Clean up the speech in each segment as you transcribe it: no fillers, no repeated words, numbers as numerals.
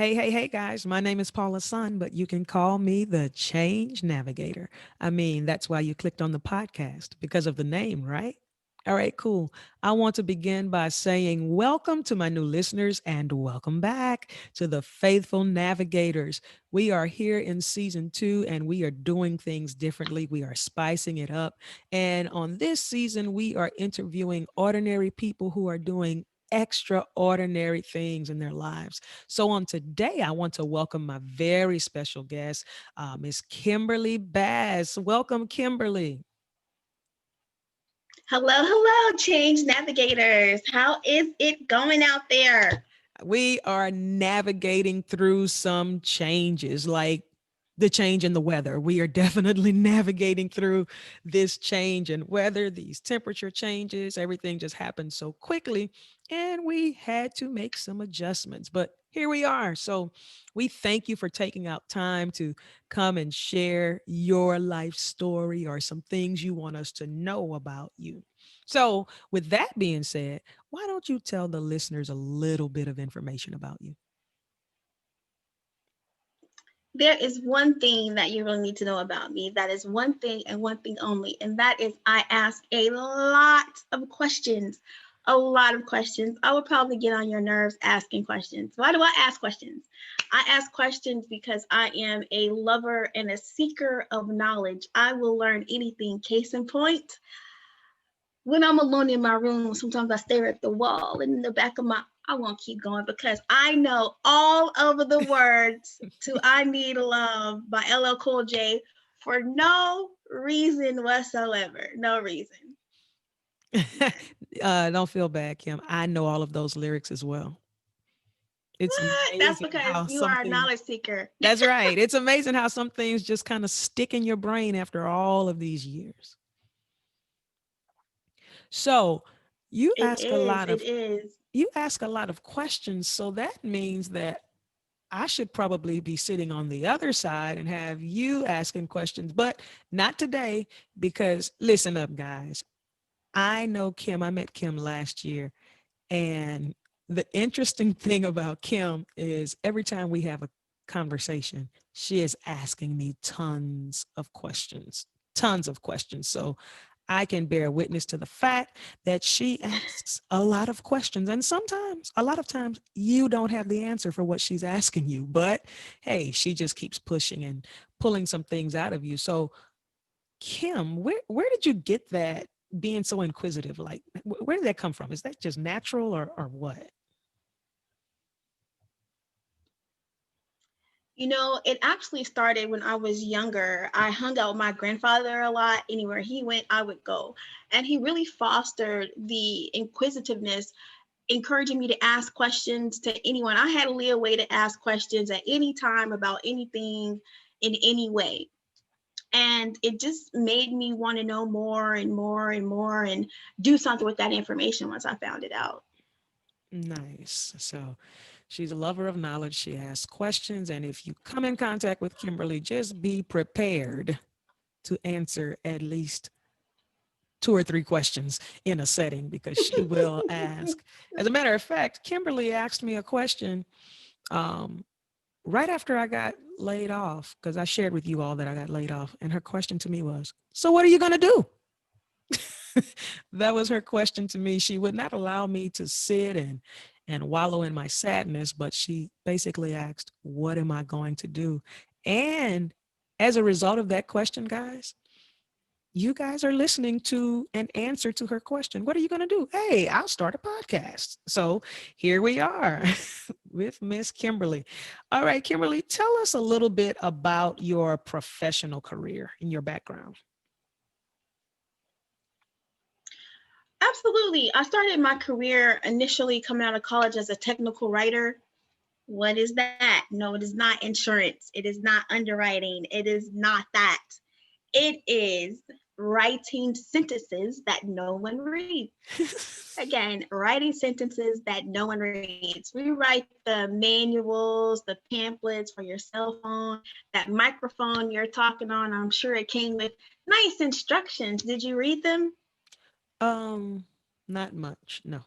Hey, guys. My name is Paula Sun, but you can call me the Change Navigator. I mean, that's why you clicked on the podcast because of the name, right? All right, cool. I want to begin by saying welcome to my new listeners and welcome back to the Faithful Navigators. We are here in season 2 and we are doing things differently. We are spicing it up. And on this season, we are interviewing ordinary people who are doing extraordinary things in their lives. So, on today, I want to welcome my very special guest, Miss Kimberly Bass. Welcome, Kimberly. Hello, hello, change navigators. How is it going out there? We are navigating through some changes, like the change in the weather. We are definitely navigating through this change in weather, these temperature changes. Everything just happened so quickly, and we had to make some adjustments. But here we are. So we thank you for taking out time to come and share your life story or some things you want us to know about you. So, with that being said, why don't you tell the listeners a little bit of information about you? There is one thing that you really need to know about me. That is one thing and one thing only. And that is I ask a lot of questions. A lot of questions. I would probably get on your nerves asking questions. Why do I ask questions? I ask questions because I am a lover and a seeker of knowledge. I will learn anything. Case in point, when I'm alone in my room, sometimes I stare at the wall and in the back of I won't keep going because I know all of the words to I Need Love by LL Cool J for no reason whatsoever. No reason. Don't feel bad, Kim. I know all of those lyrics as well. It's What? That's amazing because how you are a something, knowledge seeker. that's right. It's amazing how some things just kind of stick in your brain after all of these years. So you It ask a is. lot It of is. you ask a lot of questions. So that means that I should probably be sitting on the other side and have you asking questions, but not today because listen up, guys. I know Kim. I met Kim last year. And the interesting thing about Kim is every time we have a conversation, she is asking me tons of questions, tons of questions. So I can bear witness to the fact that she asks a lot of questions. And sometimes, a lot of times, you don't have the answer for what she's asking you. But hey, she just keeps pushing and pulling some things out of you. So, Kim, where did you get that being so inquisitive? Like, where did that come from? Is that just natural or what? It actually started when I was younger. I hung out with my grandfather a lot. Anywhere he went, I would go. And he really fostered the inquisitiveness, encouraging me to ask questions to anyone. I had leeway to ask questions at any time about anything in any way. And it just made me want to know more and more and more and do something with that information once I found it out. Nice. So she's a lover of knowledge. She asks questions. And if you come in contact with Kimberly, just be prepared to answer at least two or three questions in a setting because she will ask. As a matter of fact, Kimberly asked me a question um, right after I got laid off because I shared with you all that I got laid off. And her question to me was, so what are you going to do? That was her question to me. She would not allow me to sit and wallow in my sadness, but she basically asked, "What am I going to do?" And as a result of that question, guys, you guys are listening to an answer to her question. What are you going to do? Hey, I'll start a podcast. So here we are with Miss Kimberly. All right, Kimberly, tell us a little bit about your professional career and your background. Absolutely. I started my career initially coming out of college as a technical writer. What is that? No, it is not insurance. It is not underwriting. It is not that. It is writing sentences that no one reads. Again, writing sentences that no one reads. We write the manuals, the pamphlets for your cell phone, that microphone you're talking on. I'm sure it came with nice instructions. Did you read them? um, Not much. No.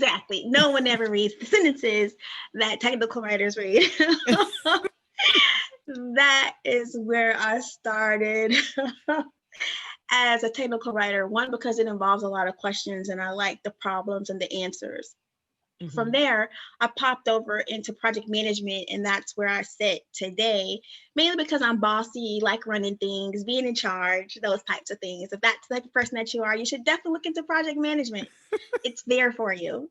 exactly. No one ever reads the sentences that technical writers read. That is where I started as a technical writer. One, because it involves a lot of questions and I like the problems and the answers. From Mhm. there, I popped over into project management, and that's where I sit today, mainly because I'm bossy, like running things, being in charge, those types of things. If that's the type of person that you are, you should definitely look into project management. It's there for you.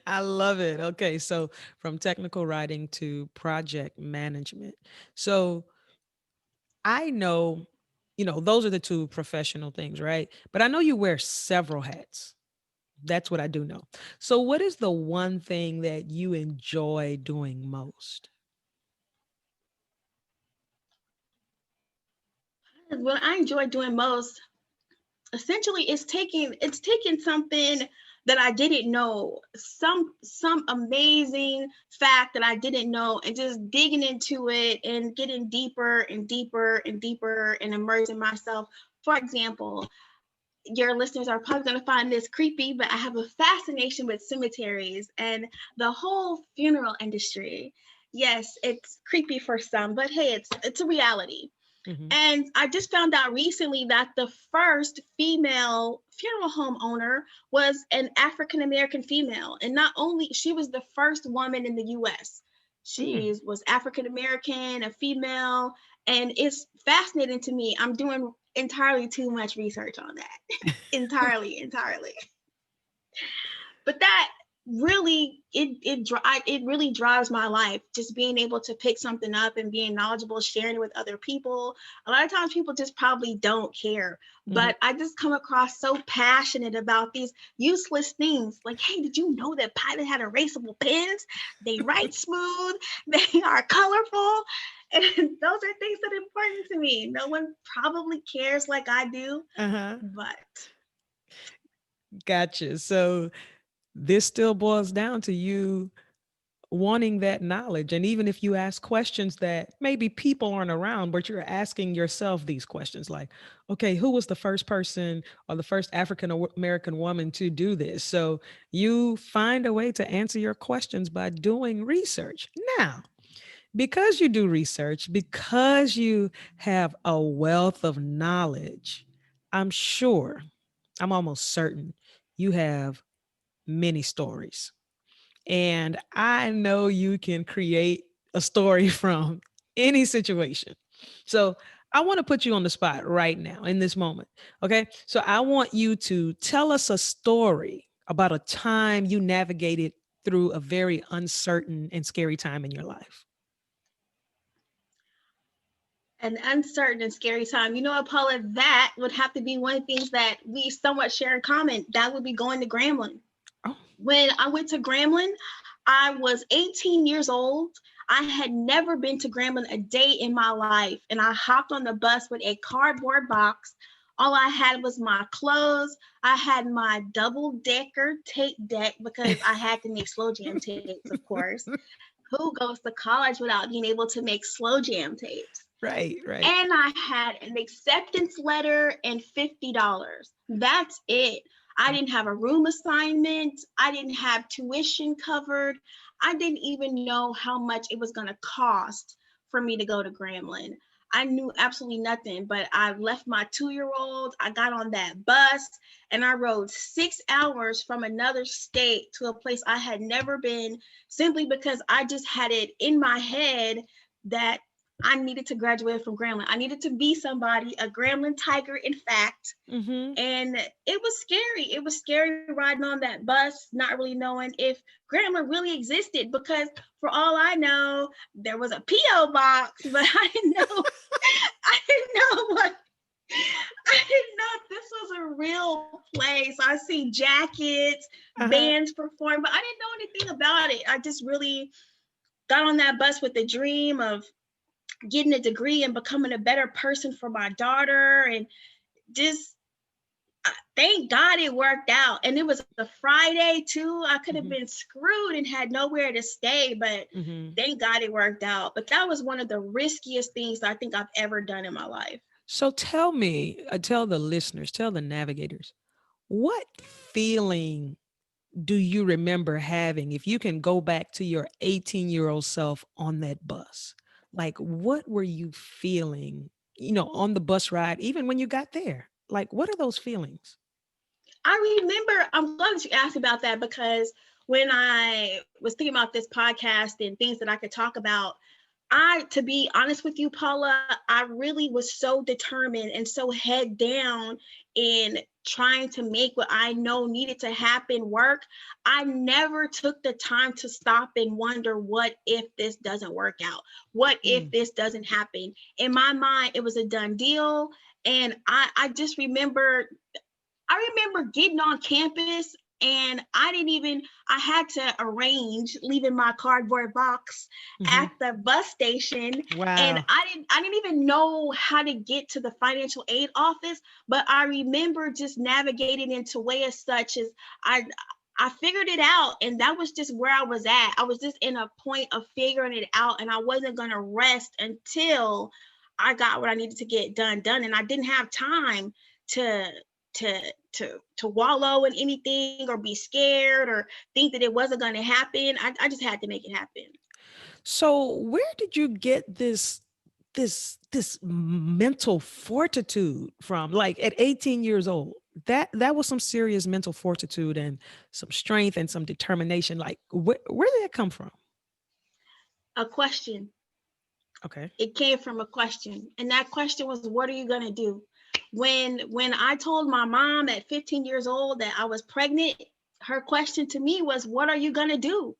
I love it. Okay, so from technical writing to project management. So I know, those are the two professional things, right? But I know you wear several hats. That's what I do know. So, what is the one thing that you enjoy doing most? What I enjoy doing most, essentially, is taking something that I didn't know, some amazing fact that I didn't know, and just digging into it and getting deeper and deeper and deeper and immersing myself. For example, your listeners are probably going to find this creepy, but I have a fascination with cemeteries and the whole funeral industry. Yes, it's creepy for some, but hey, it's a reality. Hmm. And I just found out recently that the first female funeral home owner was an African American female. And not only she was the first woman in the US. Mm. She was African American, a female, and it's fascinating to me. I'm doing entirely too much research on that. Entirely. But that really it really drives my life, just being able to pick something up and being knowledgeable, sharing it with other people. A lot of times people just probably don't care, Hmm. but I just come across so passionate about these useless things, like, hey, did you know that pilot had erasable pens? They write smooth. They are colorful. And those are things that are important to me. No one probably cares like I do, Uh-huh. but Gotcha. So, this still boils down to you wanting that knowledge. And even if you ask questions that maybe people aren't around, but you're asking yourself these questions like, okay, who was the first person or the first African American woman to do this? So you find a way to answer your questions by doing research. Now, because you do research, because you have a wealth of knowledge, I'm sure, I'm almost certain you have many stories. And I know you can create a story from any situation. So I want to put you on the spot right now in this moment. Okay. So I want you to tell us a story about a time you navigated through a very uncertain and scary time in your life. an uncertain and scary time. You know what, Paula? That would have to be one of the things that we somewhat share in common. That would be going to Grambling. Oh. When I went to Grambling, I was 18 years old. I had never been to Grambling a day in my life, and I hopped on the bus with a cardboard box. All I had was my clothes. I had my double decker tape deck because I had to make slow jam tapes, of course. Who goes to college without being able to make slow jam tapes? Right, right. And I had an acceptance letter and $50. That's it. I didn't have a room assignment. I didn't have tuition covered. I didn't even know how much it was going to cost for me to go to Grambling. I knew absolutely nothing, but I left my 2 year old. I got on that bus and I rode 6 hours from another state to a place I had never been, simply because I just had it in my head that I needed to graduate from Grambling. I needed to be somebody, a Grambling tiger, in fact. Mm-hmm. And it was scary. It was scary riding on that bus, not really knowing if Grambling really existed, because for all I know, there was a P.O. box, but I didn't know. I didn't know what. I didn't know if this was a real place. I see jackets, Uh-huh. bands perform, but I didn't know anything about it. I just really got on that bus with the dream of getting a degree and becoming a better person for my daughter, and just thank God it worked out. And it was a Friday too. I could have Mm-hmm. been screwed and had nowhere to stay, but Mm-hmm. thank God it worked out. But that was one of the riskiest things I think I've ever done in my life. So tell me, tell the listeners, tell the navigators, what feeling do you remember having, if you can go back to your 18-year-old self on that bus? Like, what were you feeling, on the bus ride, even when you got there? Like, what are those feelings? I remember, I'm glad that you asked about that because when I was thinking about this podcast and things that I could talk about, to be honest with you, Paula, I really was so determined and so head down in trying to make what I know needed to happen work. I never took the time to stop and wonder, what if this doesn't work out? What if Mm. this doesn't happen? In my mind, it was a done deal. And I just remember getting on campus and I had to arrange leaving my cardboard box Hmm. at the bus station. And Wow. I didn't even know how to get to the financial aid office, but I remember just navigating into ways such as I I figured it out, and that was just where I was at. I was just in a point of figuring it out, and I wasn't going to rest until I got what I needed to get done, and I didn't have time to to to wallow in anything or be scared or think that it wasn't going to happen. I just had to make it happen. So where did you get this mental fortitude from? Like at 18 years old, that was some serious mental fortitude and some strength and some determination. Like where did that come from? A question. Okay. It came from a question, and that question was, what are you going to do? When I told my mom at 15 years old that I was pregnant, her question to me was, what are you going to do?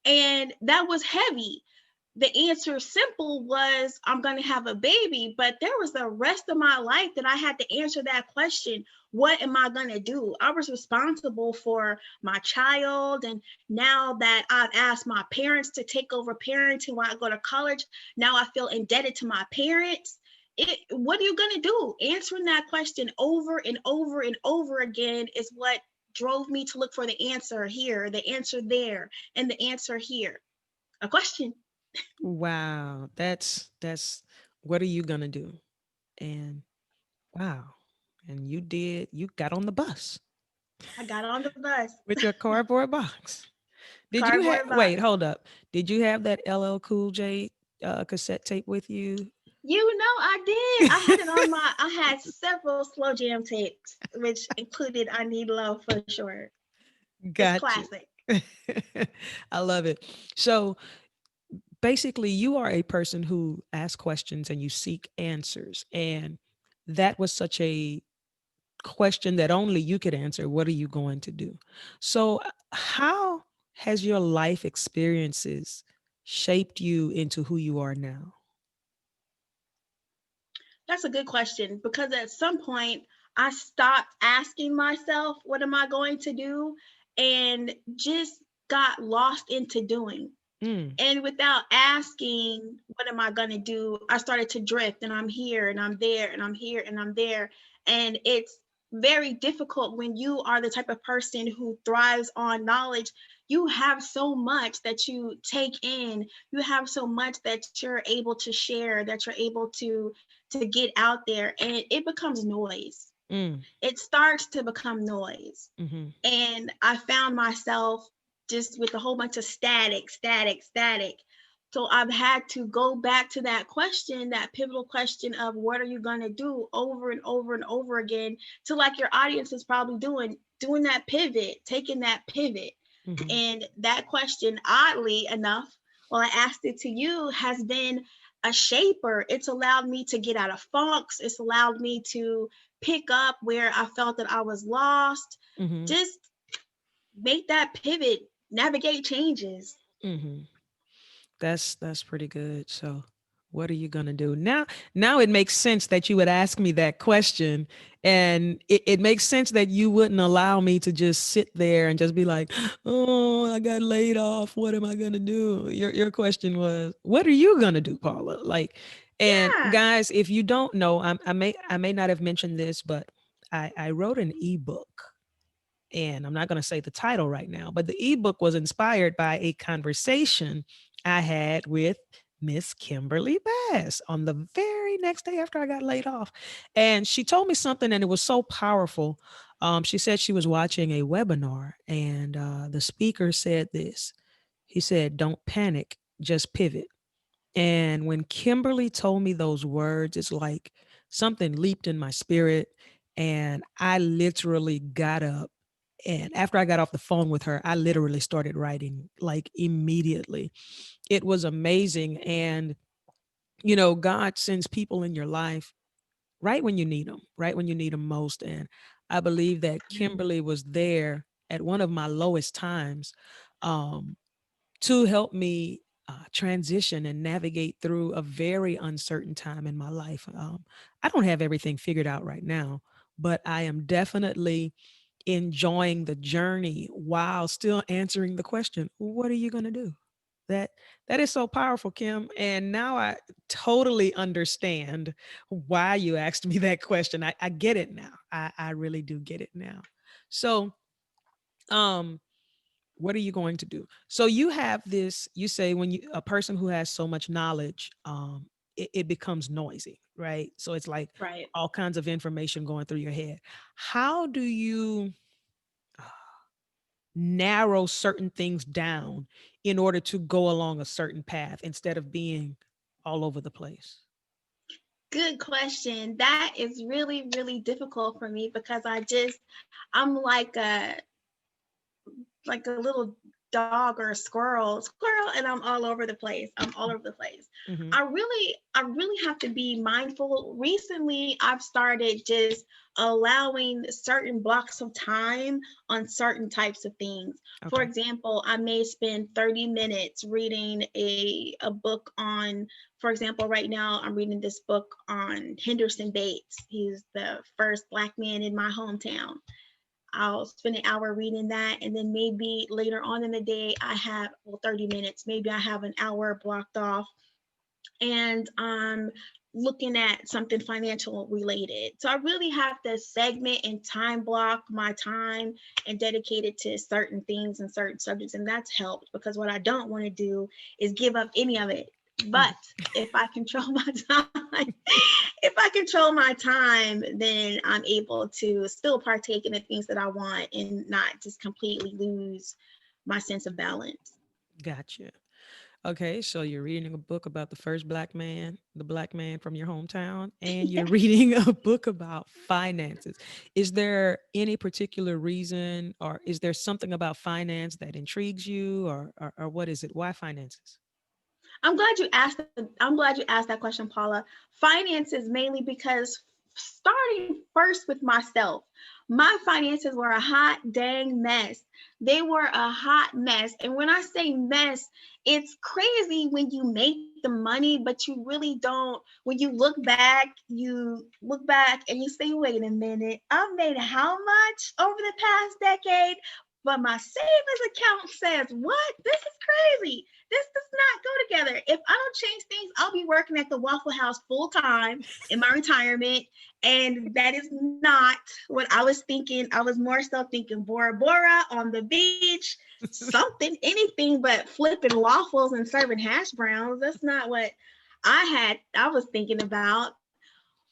And that was heavy. The answer simple was, I'm going to have a baby, but there was the rest of my life that I had to answer that question. What am I going to do? I was responsible for my child, and now that I've asked my parents to take over parenting while I go to college, now I feel indebted to my parents. What are you going to do? Answering that question over and over and over again is what drove me to look for the answer here, the answer there, and the answer here. A question. Wow. That's what are you gonna do? And wow. And you got on the bus I got on the bus. with your cardboard box. Did you have, Cardboard wait, box. hold up. Did you have that LL Cool J cassette tape with you? You know, I did. I had it on I had several slow jam tapes, which included I Need Love for sure. It's Got you. classic. I love it. So basically, you are a person who asks questions and you seek answers. And that was such a question that only you could answer. What are you going to do? So, how has your life experiences shaped you into who you are now? That's a good question because at some point I stopped asking myself, what am I going to do? And just got lost into doing. Mm, And without asking, what am I going to do? I started to drift, and I'm here and I'm there and I'm here and I'm there. And it's very difficult when you are the type of person who thrives on knowledge. You have so much that you take in, you have so much that you're able to share, that you're able to get out there, and it becomes noise. mm, It starts to become noise. mm-hmm, And I found myself just with a whole bunch of static, static, static. So I've had to go back to that question, that pivotal question of what are you going to do over and over and over again, to like your audience is probably doing that pivot, taking that pivot. mm-hmm, And that question, oddly enough, while I asked it to you, has been a shaper. It's allowed me to get out of funks. It's allowed me to pick up where I felt that I was lost. mm-hmm, Just make that pivot, navigate changes. mm-hmm. That's pretty good. So, what are you gonna do now? Now it makes sense that you would ask me that question, and it makes sense that you wouldn't allow me to just sit there and just be like, "Oh, I got laid off. What am I gonna do?" Your question was, "What are you gonna do, Paula?" Like, and Yeah. guys, if you don't know, I may not have mentioned this, but I wrote an ebook, and I'm not going to say the title right now, but the ebook was inspired by a conversation I had with Miss Kimberly Bass on the very next day after I got laid off. And she told me something, and it was so powerful. She said she was watching a webinar, and the speaker said this. He said, "Don't panic, just pivot." And when Kimberly told me those words, it's like something leaped in my spirit. And I literally got up. And after I got off the phone with her, I literally started writing like immediately. It was amazing. And, God sends people in your life right when you need them, right when you need them most. And I believe that Kimberly was there at one of my lowest times. Um, to help me transition and navigate through a very uncertain time in my life. I don't have everything figured out right now, but I am definitely enjoying the journey while still answering the question, what are you going to do? That that is so powerful, Kim. And now I totally understand why you asked me that question. I get it now. I really do get it now. So, um, what are you going to do? So you have this, you say when a person who has so much knowledge, it becomes noisy, right? So it's like Right. all kinds of information going through your head. How do you narrow certain things down in order to go along a certain path instead of being all over the place? Good question. That is really, really difficult for me because I'm like a little dog or a squirrel, and I'm all over the place. I'm all over the place. Hmm. I really have to be mindful. Recently, I've started just allowing certain blocks of time on certain types of things. For Okay. example, I may spend 30 minutes reading a book on, for example, right now I'm reading this book on Henderson Bates. He's the first Black man in my hometown. I'll spend an hour reading that. And then maybe later on in the day, I have, well, 30 minutes, maybe I have an hour blocked off and I'm looking at something financial related. So I really have to segment and time block my time and dedicate it to certain things and certain subjects. And that's helped because what I don't want to do is give up any of it. But if I control my time, if I control my time, then I'm able to still partake in the things that I want and not just completely lose my sense of balance. Gotcha. Okay, so you're reading a book about the first black man from your hometown, and you're reading a book about finances. Is there any particular reason, or is there something about finance that intrigues you, or what is it? Why finances? I'm glad you asked that question, Paula. Finances mainly because starting first with myself, my finances were a hot dang mess. They were a hot mess. And when I say mess, it's crazy when you make the money, but you really don't. When you look back and you say, wait a minute, I've made how much over the past decade? But my savings account says, what? This is crazy. This does not go together. If I don't change things, I'll be working at the Waffle House full time in my retirement. And that is not what I was thinking. I was more so thinking Bora Bora on the beach, something, anything but flipping waffles and serving hash browns. That's not what I was thinking about.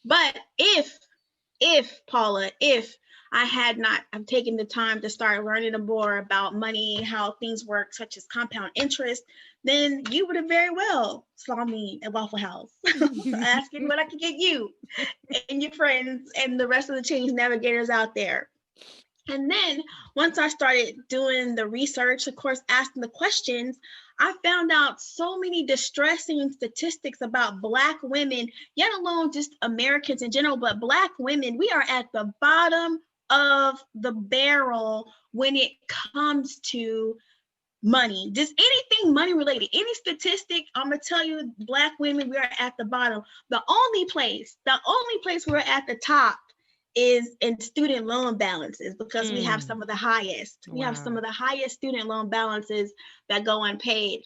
But if Paula, if I had not have taken the time to start learning more about money, how things work, such as compound interest, then you would have very well saw me at Waffle House asking what I could get you and your friends and the rest of the change navigators out there. And then once I started doing the research, of course, asking the questions, I found out so many distressing statistics about Black women, yet alone just Americans in general, but Black women, we are at the bottom of the barrel when it comes to money, just anything money related, any statistic, I'm gonna tell you, Black women, we are at the bottom. The only place we're at the top is in student loan balances because we have Mm, some of the highest. We have some wow. of the highest student loan balances that go unpaid.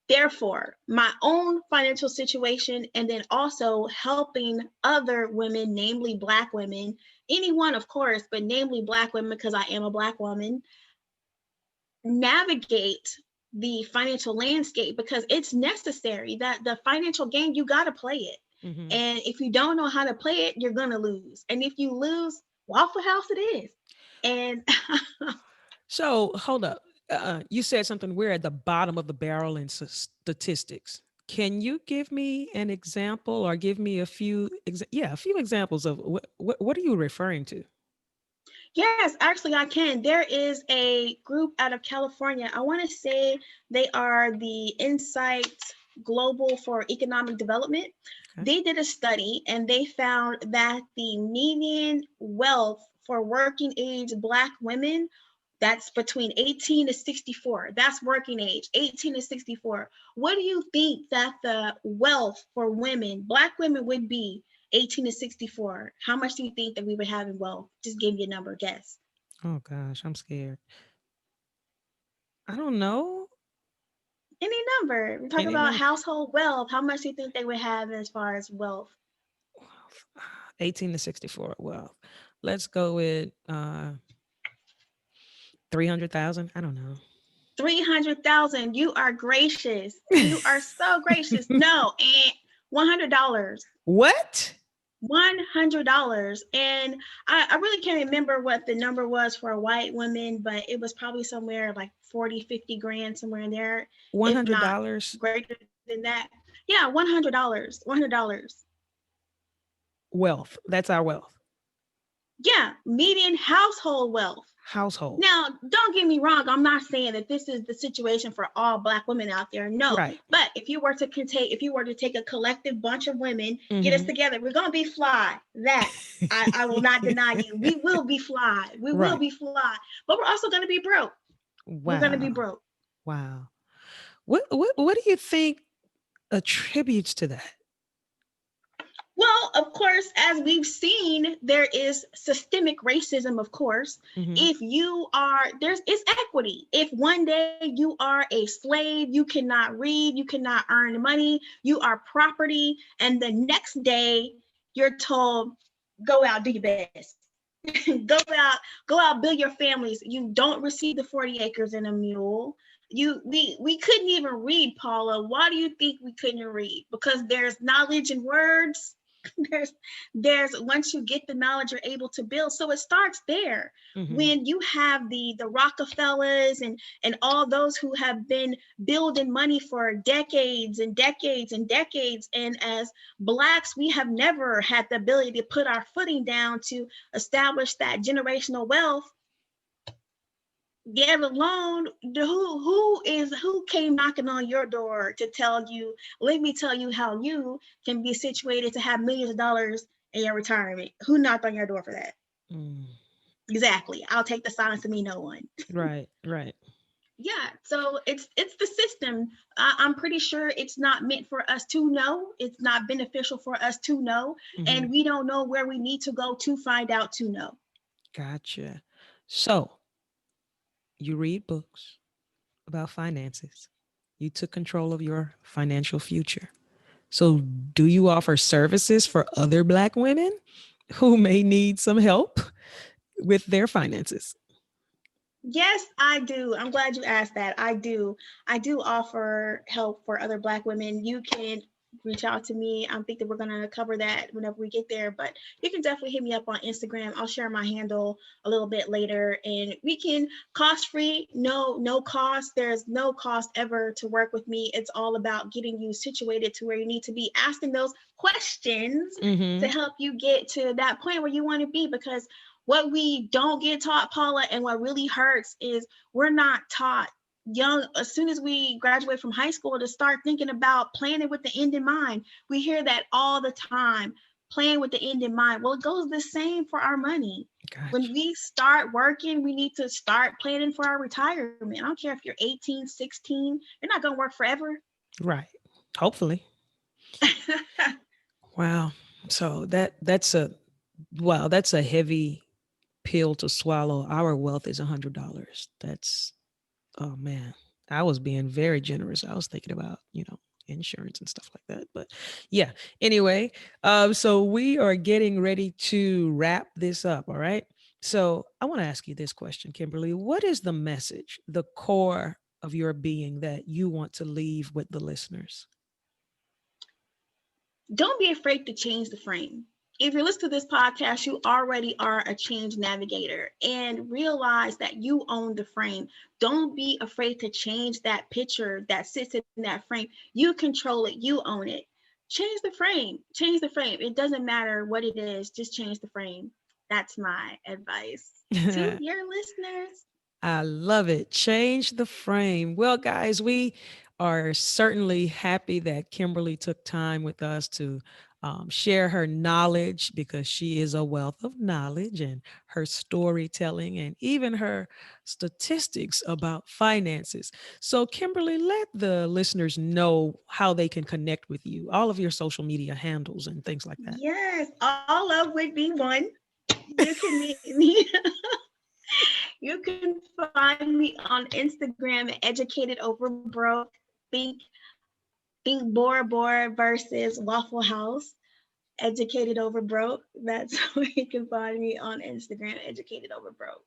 Therefore, my own financial situation, and then also helping other women, namely Black women, anyone, of course, but namely Black women, because I am a Black woman, navigate the financial landscape, because it's necessary that the financial game, you got to play it. Mm-hmm. And if you don't know how to play it, you're going to lose. And if you lose, Waffle House it is. And So hold up. You said something. We're at the bottom of the barrel in statistics. Can you give me an example or give me a few, a few examples of what are you referring to? yes, actually, I can. There is a group out of California. I want to say they are the Insight Global for Economic Development. Okay. They did a study and they found that the median wealth for working age Black women, that's between 18 to 64. That's working age, 18 to 64. What do you think that the wealth for women, Black women, would be 18 to 64? How much do you think that we would have in wealth? Just give me a number, guess. Oh gosh, I'm scared. I don't know. Any number. We talk Any about number. household wealth. How much do you think they would have as far as wealth? 18 to 64. Well, let's go with 300,000. I don't know. 300,000. You are gracious. You are so gracious. No, and $100. What? $100. And I really can't remember what the number was for a white woman, but it was probably somewhere like 40, 50 grand, somewhere in there, if not $100 greater than that. Yeah, $100. $100. wealth. That's our wealth. Yeah, median household wealth. Household. Now, don't get me wrong. I'm not saying that this is the situation for all Black women out there. No, Right. but if you were to take a collective bunch of women, get us Mm-hmm. together, we're gonna be fly. That I will not deny you. We will be fly. We will Right. be fly. But we're also gonna be broke. We're gonna be Wow. broke. Wow. What do you think attributes to that? Well, of course, as we've seen, there is systemic racism, of course. Mm-hmm. If you are, there's it's equity. If one day you are a slave, you cannot read, you cannot earn money, you are property, and the next day you're told, go out, do your best. Go out, build your families. You don't receive the 40 acres and a mule. We couldn't even read, Paula. Why do you think we couldn't read? Because there's knowledge in words. there's there's once you get the knowledge, you're able to build. So it starts there. Mm-hmm. When you have the Rockefellers and all those who have been building money for decades and decades and decades, and as Blacks, we have never had the ability to put our footing down to establish that generational wealth, get alone. Who came knocking on your door to tell you, let me tell you how you can be situated to have millions of dollars in your retirement? Who knocked on your door for that? Mm. Exactly. I'll take the silence to mean no one. Right. Right. Yeah, so it's the system. I'm pretty sure it's not meant for us to know. It's not beneficial for us to know, Mm-hmm. and we don't know where we need to go to find out to know. Gotcha. So you read books about finances. You took control of your financial future. So, do you offer services for other Black women who may need some help with their finances? Yes, I do. I'm glad you asked that. I do. I do offer help for other Black women. You can reach out to me. I think that we're going to cover that whenever we get there, but you can definitely hit me up on Instagram. I'll share my handle a little bit later, and we can cost free, no cost. There's no cost ever to work with me. It's all about getting you situated to where you need to be, asking those questions to Mm-hmm. help you get to that point where you want to be, because what we don't get taught, Paula, and what really hurts is we're not taught young, as soon as we graduate from high school, to start thinking about planning with the end in mind. We hear that all the time, plan with the end in mind. Well, it goes the same for our money. When Gotcha. we start working, we need to start planning for our retirement. I don't care if you're 18, 16, you're not going to work forever. Right. Hopefully. Wow. So that's a heavy pill to swallow. Our wealth is $100. That's oh man. I was being very generous. I was thinking about, insurance and stuff like that. But yeah. Anyway, so we are getting ready to wrap this up. All right. So I want to ask you this question, Kimberly. What is the message, the core of your being that you want to leave with the listeners? Don't be afraid to change the frame. If you're listening to this podcast, you already are a change navigator, and realize that you own the frame. Don't be afraid to change that picture that sits in that frame. You control it, you own it. Change the frame. Change the frame. It doesn't matter what it is, just change the frame. That's my advice to your listeners. I love it. Change the frame. Well, guys, we are certainly happy that Kimberly took time with us to share her knowledge, because she is a wealth of knowledge, and her storytelling and even her statistics about finances. So, Kimberly, let the listeners know how they can connect with you, all of your social media handles and things like that. Yes, all of would be one. You can meet me. You can find me on Instagram, educated over broke. Think think Bora Bora versus Waffle House. Educated over broke. That's where you can find me on Instagram, educated over broke.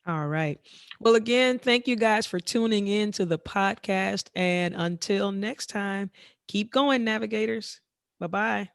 All right. Well, again, thank you guys for tuning in to the podcast. And until next time, keep going, navigators. Bye bye.